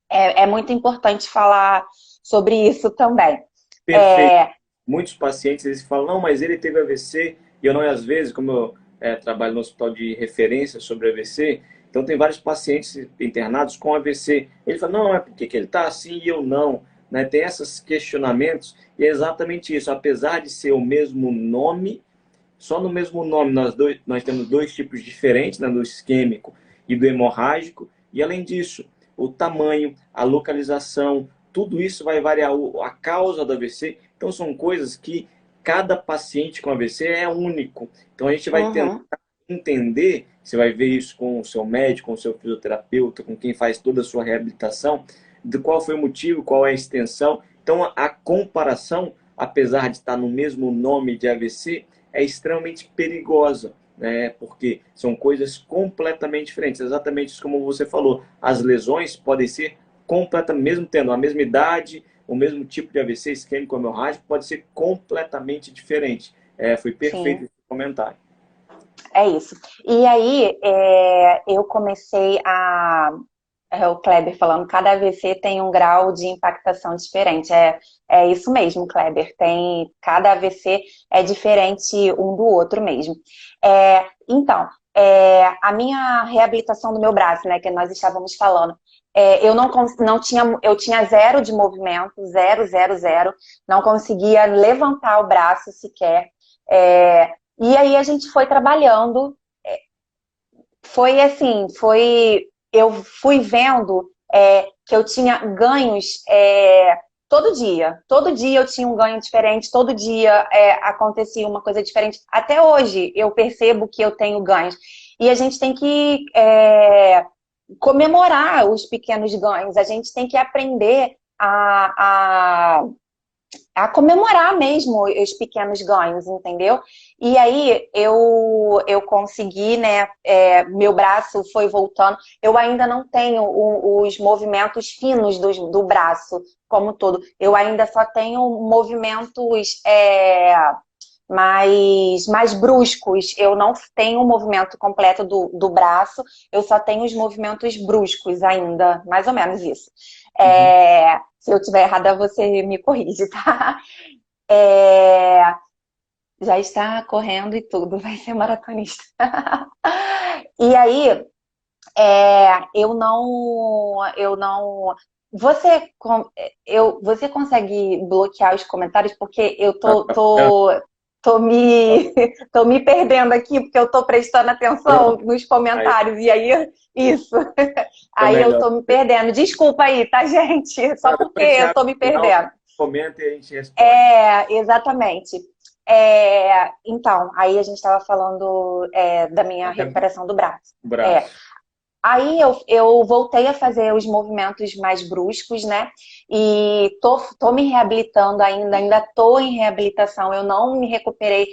É muito importante falar sobre isso também. Perfeito. É, Muitos pacientes eles falam, não, mas ele teve AVC, e eu não, e às vezes, como eu trabalho no hospital de referência sobre AVC, então tem vários pacientes internados com AVC. Ele fala, não, é porque que ele está assim e eu não. Né? Tem esses questionamentos, e é exatamente isso. Apesar de ser o mesmo nome, só no mesmo nome nós temos dois tipos diferentes, né, do isquêmico e do hemorrágico, e além disso, o tamanho, a localização, tudo isso vai variar a causa do AVC. Então são coisas que cada paciente com AVC é único. Então a gente vai tentar uhum, entender, você vai ver isso com o seu médico, com o seu fisioterapeuta, com quem faz toda a sua reabilitação, de qual foi o motivo, qual é a extensão. Então a comparação, apesar de estar no mesmo nome de AVC, é extremamente perigosa, né? Porque são coisas completamente diferentes. Exatamente isso como você falou. As lesões podem ser completamente, mesmo tendo a mesma idade, o mesmo tipo de AVC isquêmico hemorrágico, pode ser completamente diferente. Foi perfeito sim. esse comentário. É isso. E aí, eu comecei o Kleber falando, cada AVC tem um grau de impactação diferente. É isso mesmo, Kleber. Cada AVC é diferente um do outro mesmo. Então, a minha reabilitação do meu braço, né, que nós estávamos falando, eu tinha zero de movimento, zero, zero, zero. Não conseguia levantar o braço sequer. E aí a gente foi trabalhando, foi assim, eu fui vendo que eu tinha ganhos todo dia eu tinha um ganho diferente, todo dia acontecia uma coisa diferente. Até hoje eu percebo que eu tenho ganhos. E a gente tem que comemorar os pequenos ganhos, a gente tem que aprender a comemorar mesmo os pequenos ganhos, entendeu? E aí eu consegui, né? Meu braço foi voltando. Eu ainda não tenho os movimentos finos do braço como um todo. Eu ainda só tenho movimentos mais bruscos. Eu não tenho o movimento completo do braço, eu só tenho os movimentos bruscos ainda, mais ou menos isso. Uhum. Se eu estiver errada, você me corrige, tá? É, já está correndo e tudo, vai ser maratonista. E aí, eu não. Você, você consegue bloquear os comentários? Porque eu Tá, tô, tá, tô, tô me, tô me perdendo aqui, porque eu tô prestando atenção pronto. nos Aí comentários. E aí, isso. fica Aí eu melhor. tô me perdendo. Desculpa aí, tá, gente? Só Não, porque depois você eu abre tô me o canal, perdendo. comenta e a gente responde. Exatamente. Então, aí a gente estava falando da minha Até o recuperação do braço. É, braço. Aí eu voltei a fazer os movimentos mais bruscos, né? E tô me reabilitando ainda tô em reabilitação. Eu não me recuperei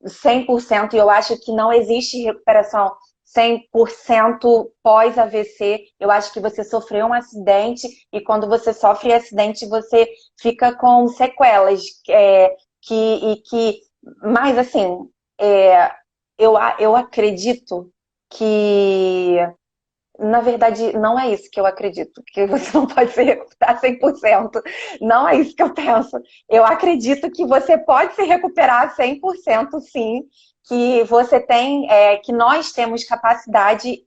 100% e eu acho que não existe recuperação 100% pós-AVC. Eu acho que você sofreu um acidente e quando você sofre acidente, você fica com sequelas. Mas assim, é, eu acredito que, na verdade, não é isso que eu acredito, que você não pode se recuperar 100%. Não é isso que eu penso. Eu acredito que você pode se recuperar 100%, sim, que você tem, que nós temos capacidade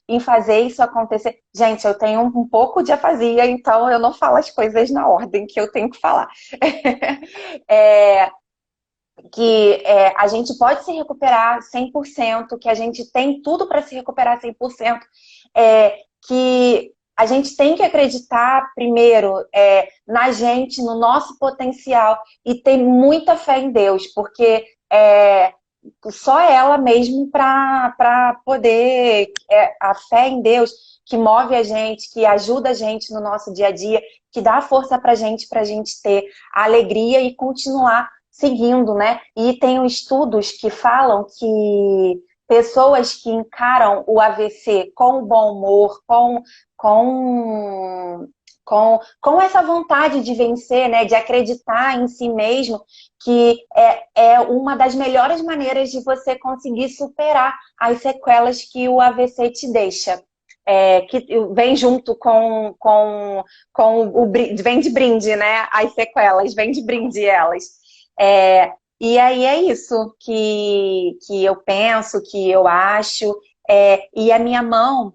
em fazer isso acontecer. Gente, eu tenho um pouco de afasia, então eu não falo as coisas na ordem que eu tenho que falar. É, a gente pode se recuperar 100%, que a gente tem tudo para se recuperar 100%, que a gente tem que acreditar primeiro na gente, no nosso potencial e ter muita fé em Deus, porque só ela mesmo para poder, a fé em Deus que move a gente, que ajuda a gente no nosso dia a dia, que dá força para a gente ter a alegria e continuar seguindo, né? E tem estudos que falam que pessoas que encaram o AVC com bom humor, com, com essa vontade de vencer, né? De acreditar em si mesmo, que é uma das melhores maneiras de você conseguir superar as sequelas que o AVC te deixa. Que vem junto vem de brinde, né? As sequelas, vem de brinde elas. E aí é isso que eu penso, que eu acho. E a minha mão,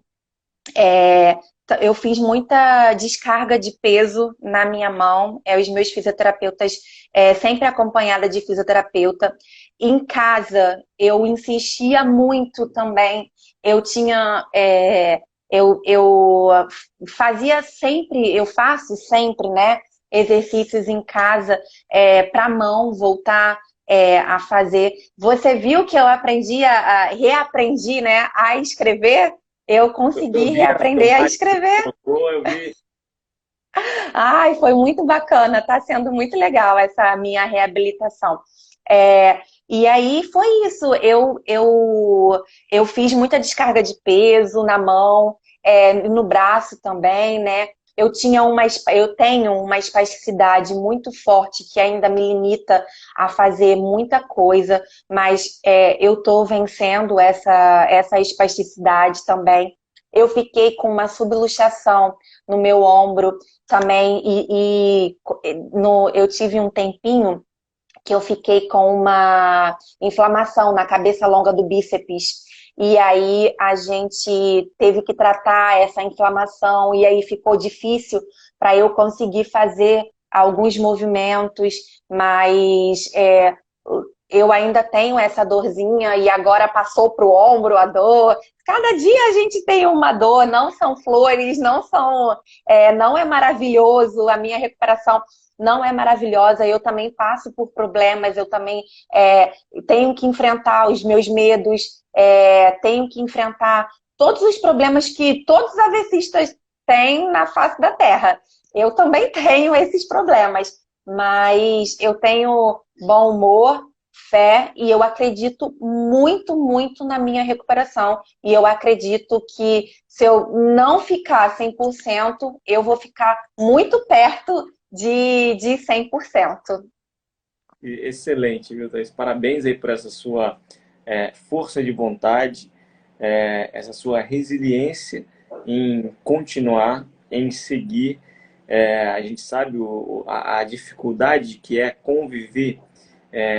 eu fiz muita descarga de peso na minha mão. Os meus fisioterapeutas, sempre acompanhada de fisioterapeuta. Em casa, eu insistia muito também. Eu tinha. Eu fazia sempre, eu faço sempre, né? Exercícios em casa para a mão voltar a fazer. Você viu que eu reaprendi, né, a escrever? Eu Eu consegui vi a reaprender a filmagem que você escrever. colocou, eu vi. Ai, foi muito bacana, está sendo muito legal essa minha reabilitação. E aí foi isso, eu fiz muita descarga de peso na mão, no braço também, né? Eu tenho uma espasticidade muito forte que ainda me limita a fazer muita coisa, mas eu estou vencendo essa espasticidade também. Eu fiquei com uma subluxação no meu ombro também, eu tive um tempinho que eu fiquei com uma inflamação na cabeça longa do bíceps. E aí a gente teve que tratar essa inflamação e aí ficou difícil para eu conseguir fazer alguns movimentos, mas eu ainda tenho essa dorzinha e agora passou para o ombro a dor. Cada dia a gente tem uma dor, não são flores, não é maravilhoso. A minha recuperação não é maravilhosa. Eu também passo por problemas, eu também tenho que enfrentar os meus medos, tenho que enfrentar todos os problemas que todos os AVCistas têm na face da Terra. Eu também tenho esses problemas, mas eu tenho bom humor, fé e eu acredito muito, muito na minha recuperação. E eu acredito que se eu não ficar 100%, eu vou ficar muito perto de 100%. Excelente, viu, Thaís? Parabéns aí por essa sua força de vontade, essa sua resiliência em continuar, em seguir. A gente sabe a dificuldade que é conviver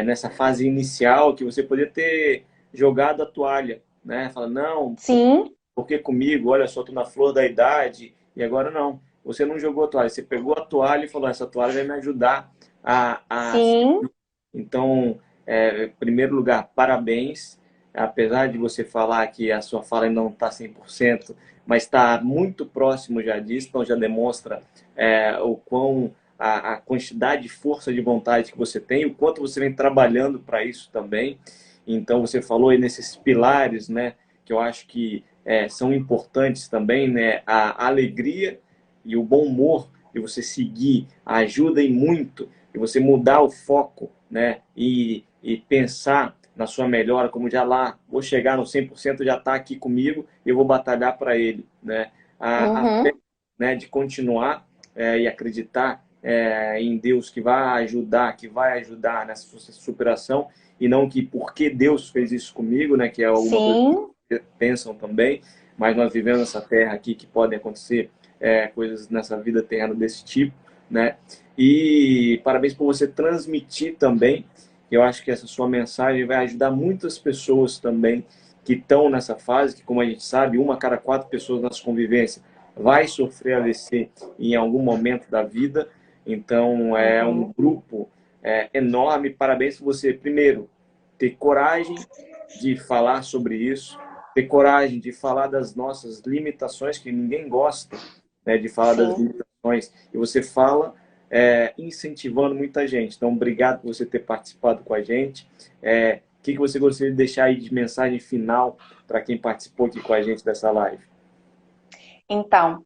nessa fase inicial, que você poderia ter jogado a toalha, né? Fala, não, Sim, por que comigo? Olha só, tô na flor da idade, e agora não. Você não jogou a toalha, você pegou a toalha e falou, essa toalha vai me ajudar a sim, então, em primeiro lugar, parabéns. Apesar de você falar que a sua fala ainda não está 100%, mas está muito próximo já disso, então já demonstra o quão a quantidade de força de vontade que você tem, o quanto você vem trabalhando para isso também. Então, você falou aí nesses pilares, né, que eu acho que são importantes também, né, a alegria e o bom humor de você seguir ajuda e muito e você mudar o foco, né? E pensar na sua melhora, como já lá, vou chegar no 100%, já está aqui comigo e eu vou batalhar para ele, né? A fé, uhum, né, de continuar e acreditar em Deus que vai ajudar nessa superação e não que porque Deus fez isso comigo, né? Que é alguma coisa sim, que pensam também, mas nós vivemos nessa terra aqui que podem acontecer coisas nessa vida terrena desse tipo, né? E parabéns por você transmitir também. Eu acho que essa sua mensagem vai ajudar muitas pessoas também que estão nessa fase, que como a gente sabe, uma a cada quatro pessoas na nossa convivência vai sofrer AVC em algum momento da vida. Então é um uhum, grupo enorme. Parabéns por você, primeiro, ter coragem de falar sobre isso, ter coragem de falar das nossas limitações, que ninguém gosta, né, de falar das sim. limitações. E você fala incentivando muita gente. Então, obrigado por você ter participado com a gente. O que você gostaria de deixar aí de mensagem final para quem participou aqui com a gente dessa live? Então,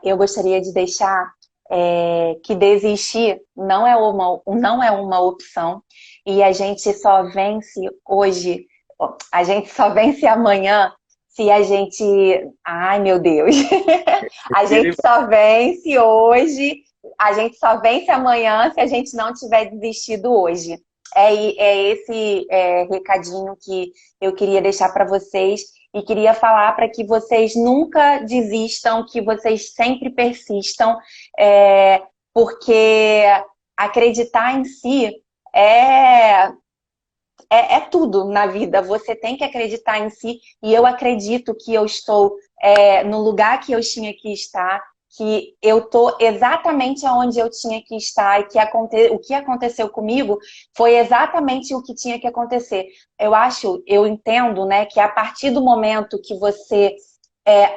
eu gostaria de deixar que desistir não é uma opção e a gente só vence hoje, a gente só vence amanhã se a gente. Ai, meu Deus! A Ele gente só vence hoje, a gente só vence amanhã se a gente não tiver desistido hoje. É esse recadinho que eu queria deixar para vocês e queria falar para que vocês nunca desistam, que vocês sempre persistam, porque acreditar em si é, é tudo na vida. Você tem que acreditar em si e eu acredito que eu estou no lugar que eu tinha que estar, que eu estou exatamente onde eu tinha que estar e que o que aconteceu comigo foi exatamente o que tinha que acontecer. Eu entendo, né, que a partir do momento que você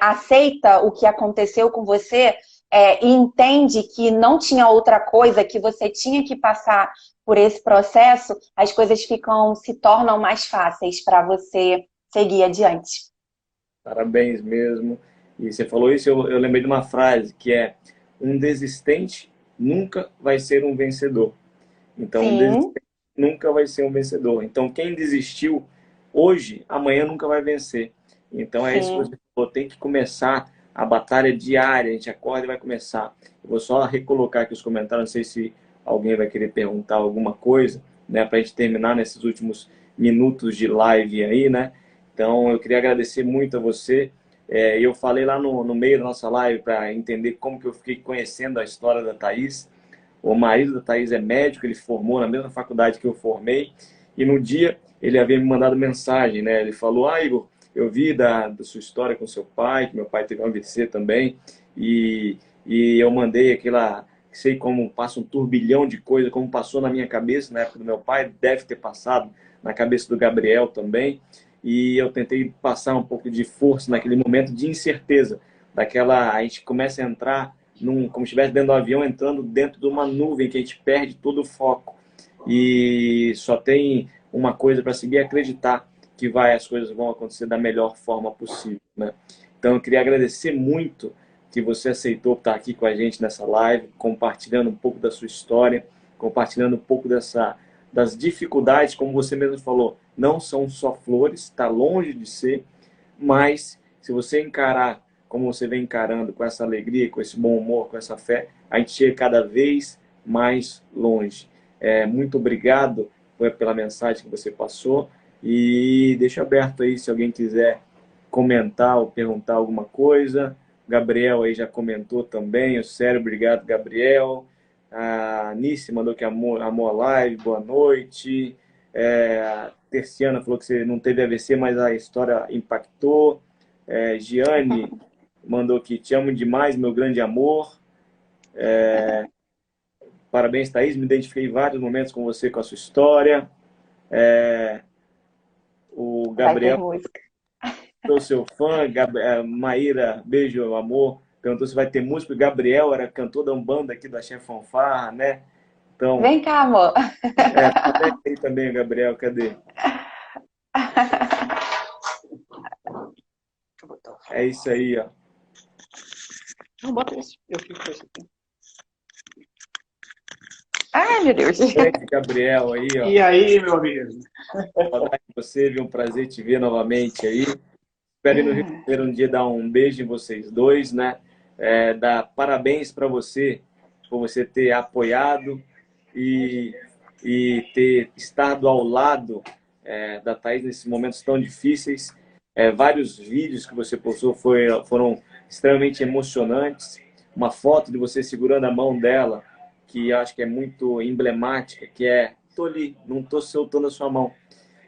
aceita o que aconteceu com você e entende que não tinha outra coisa, que você tinha que passar por esse processo, as coisas se tornam mais fáceis para você seguir adiante. Parabéns mesmo. E você falou isso, eu lembrei de uma frase que é: um desistente nunca vai ser um vencedor. Então, um Sim, desistente nunca vai ser um vencedor. Então, quem desistiu hoje, amanhã nunca vai vencer. Então, é isso que sim. você falou. Tem que começar a batalha diária. A gente acorda e vai começar. Eu vou só recolocar aqui os comentários. Não sei se alguém vai querer perguntar alguma coisa, né, para a gente terminar nesses últimos minutos de live aí, né? Então, eu queria agradecer muito a você. Eu falei lá no meio da nossa live para entender como que eu fiquei conhecendo a história da Thaís. O marido da Thaís é médico, ele formou na mesma faculdade que eu formei. E no dia ele havia me mandado mensagem, né? Ele falou: Igor, eu vi da sua história com seu pai, que meu pai teve um AVC também. E, e eu mandei aquela. Sei como passa um turbilhão de coisas, como passou na minha cabeça na época do meu pai, deve ter passado na cabeça do Gabriel também. E eu tentei passar um pouco de força naquele momento de incerteza, daquela a gente começa a entrar como se estivesse dentro do avião, entrando dentro de uma nuvem que a gente perde todo o foco e só tem uma coisa para seguir: acreditar que as coisas vão acontecer da melhor forma possível, né? Então eu queria agradecer muito que você aceitou estar aqui com a gente nessa live, compartilhando um pouco da sua história, compartilhando um pouco das dificuldades, como você mesmo falou, não são só flores, está longe de ser, mas se você encarar como você vem encarando, com essa alegria, com esse bom humor, com essa fé, a gente chega cada vez mais longe. Muito obrigado pela mensagem que você passou. E deixa aberto aí se alguém quiser comentar ou perguntar alguma coisa. Gabriel aí já comentou também. O Sério, obrigado, Gabriel. A Nice mandou que amou a live, boa noite. A Terciana falou que você não teve AVC, mas a história impactou. Giane mandou que te amo demais, meu grande amor. Parabéns, Thaís. Me identifiquei em vários momentos com você, com a sua história. O Vai ter Gabriel, música. sou seu fã. Maíra, beijo, amor. Perguntou se vai ter música. O Gabriel era cantor da Umbanda aqui da Chefe Fanfarra, né? Então, Vem cá, amor. até aí também, Gabriel, cadê? É isso aí, ó. Não, bota esse. Eu fico com esse aqui. Ai, meu Deus. Gabriel aí, ó. E aí, meu amigo? Saudade de você, viu? Um prazer te ver novamente aí. Espero ir no Rio de Janeiro um dia dar um beijo em vocês dois, né? Dar parabéns para você por você ter apoiado e ter estado ao lado da Thaís nesses momentos tão difíceis. Vários vídeos que você postou foram extremamente emocionantes. Uma foto de você segurando a mão dela, que eu acho que é muito emblemática, que tô ali, não tô soltando a sua mão.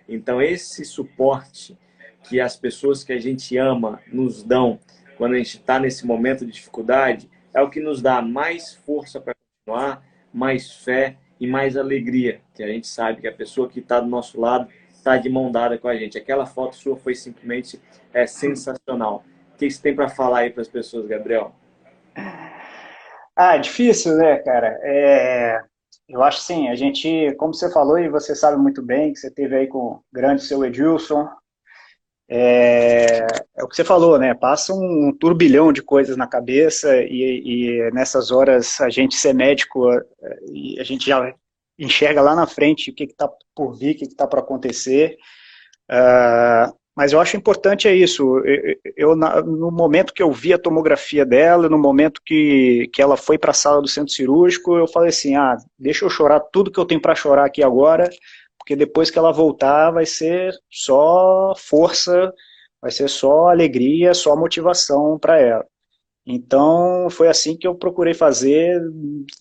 Então, esse suporte que as pessoas que a gente ama nos dão quando a gente está nesse momento de dificuldade é o que nos dá mais força para continuar, mais fé e mais alegria, que a gente sabe que a pessoa que está do nosso lado está de mão dada com a gente. Aquela foto sua foi simplesmente sensacional. O que você tem para falar aí para as pessoas, Gabriel? Ah, difícil, né, cara? Eu acho assim, a gente, como você falou e você sabe muito bem, que você teve aí com o grande seu Edilson, é o que você falou, né? Passa um turbilhão de coisas na cabeça e nessas horas a gente ser médico, e a gente já enxerga lá na frente o que está por vir, o que está para acontecer. Mas eu acho importante é isso. No momento que eu vi a tomografia dela, no momento que ela foi para a sala do centro cirúrgico, eu falei assim, deixa eu chorar tudo que eu tenho para chorar aqui agora, porque depois que ela voltar vai ser só força, vai ser só alegria, só motivação para ela. Então, foi assim que eu procurei fazer,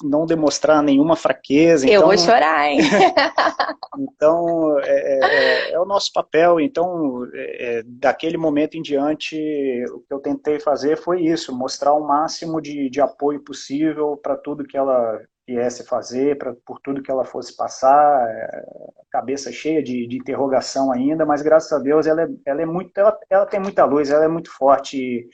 não demonstrar nenhuma fraqueza. Eu então, vou chorar, hein? Então, é o nosso papel. Então, daquele momento em diante, o que eu tentei fazer foi isso, mostrar o máximo de apoio possível para tudo que ela viesse fazer, por tudo que ela fosse passar, cabeça cheia de interrogação ainda, mas graças a Deus ela tem muita luz, ela é muito forte.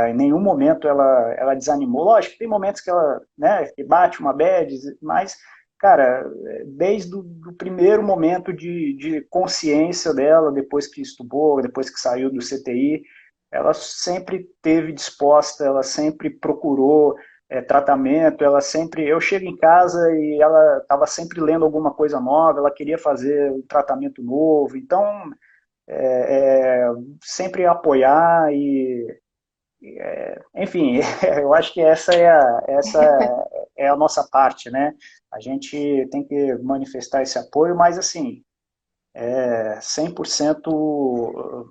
Em nenhum momento ela desanimou. Lógico, tem momentos que ela, né, que bate uma bad, mas, cara, desde o do primeiro momento de consciência dela, depois que estudou, depois que saiu do CTI, ela sempre teve disposta, ela sempre procurou tratamento, ela sempre... Eu chego em casa e ela estava sempre lendo alguma coisa nova, ela queria fazer um tratamento novo, então, sempre apoiar enfim, eu acho que essa é a nossa parte, né? A gente tem que manifestar esse apoio, mas assim, 100%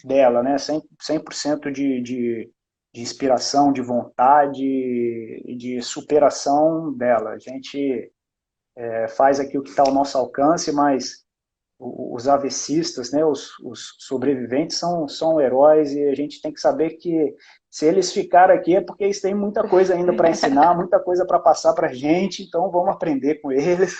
dela, né? 100% de inspiração, de vontade e de superação dela. A gente faz aqui o que está ao nosso alcance, mas os AVCistas, né, os sobreviventes são heróis e a gente tem que saber que se eles ficaram aqui é porque eles têm muita coisa ainda para ensinar, muita coisa para passar para a gente, então vamos aprender com eles.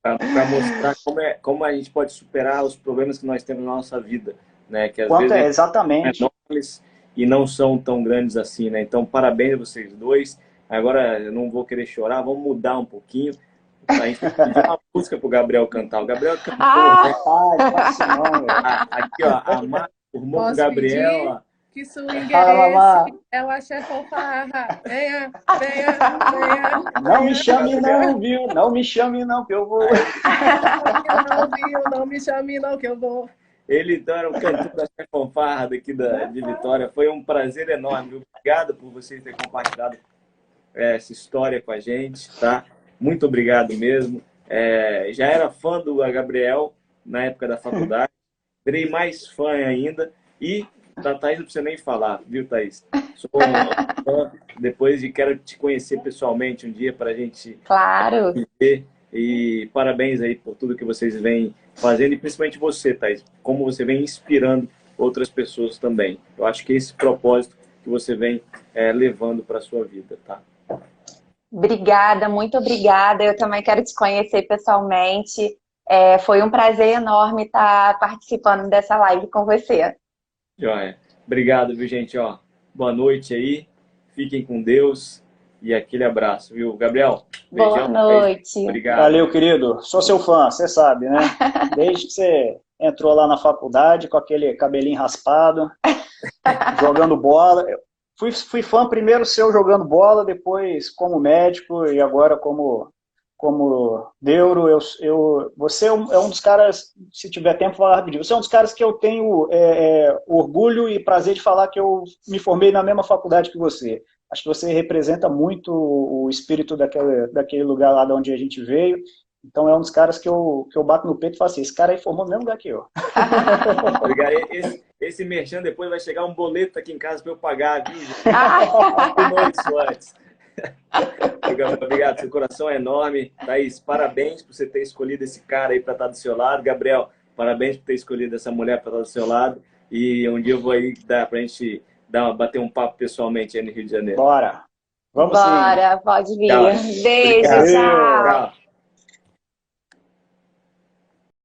Para mostrar como a gente pode superar os problemas que nós temos na nossa vida, né? Que às Quanto vezes exatamente. menores e não são tão grandes assim, né? Então, parabéns a vocês dois. Agora, eu não vou querer chorar, vamos mudar um pouquinho. A gente tem que pedir uma música pro Gabriel cantar. O Gabriel cantou, né? Aqui, ó, a Mar formou com o Gabriel, ó. Que swing é esse? É o axé fofarra. Venha, venha, venha. Não me chame não, viu? Não me chame não, que eu vou. Não, viu? Não me chame não, que eu vou. Ele então era um cantor da Chefe Fanfarra daqui de Vitória. Foi um prazer enorme. Obrigado por vocês terem compartilhado essa história com a gente, tá? Muito obrigado mesmo. Já era fã do Gabriel na época da faculdade, virei mais fã ainda, e da Thaís não precisa nem falar, viu, Thaís? Sou um fã, depois quero te conhecer pessoalmente um dia para a gente Claro. ver. E parabéns aí por tudo que vocês vêm fazendo, e principalmente você, Thaís, como você vem inspirando outras pessoas também. Eu acho que esse propósito que você vem levando para a sua vida, tá? Obrigada, muito obrigada. Eu também quero te conhecer pessoalmente. Foi um prazer enorme estar participando dessa live com você. Joia. Obrigado, viu, gente? Ó, boa noite aí. Fiquem com Deus e aquele abraço, viu? Gabriel, beijão. Boa noite. Obrigado. Valeu, querido. Sou seu fã, você sabe, né? Desde que você entrou lá na faculdade com aquele cabelinho raspado, jogando bola. Fui fã primeiro seu jogando bola, depois como médico e agora como neuro. Você é um dos caras, se tiver tempo, falar rapidinho. Você é um dos caras que eu tenho orgulho e prazer de falar que eu me formei na mesma faculdade que você. Acho que você representa muito o espírito daquele lugar lá de onde a gente veio. Então é um dos caras que eu bato no peito e falo assim, esse cara aí formou no mesmo lugar que eu. Obrigado. Esse merchan depois vai chegar um boleto aqui em casa para eu pagar, viu? Isso antes. Obrigado, seu coração é enorme. Thaís, parabéns por você ter escolhido esse cara aí para estar do seu lado. Gabriel, parabéns por ter escolhido essa mulher para estar do seu lado. E um dia eu vou aí para a gente bater um papo pessoalmente aí no Rio de Janeiro. Bora! Vamos Bora, sim. pode vir. Tchau. Beijo, Obrigado. tchau. Tchau.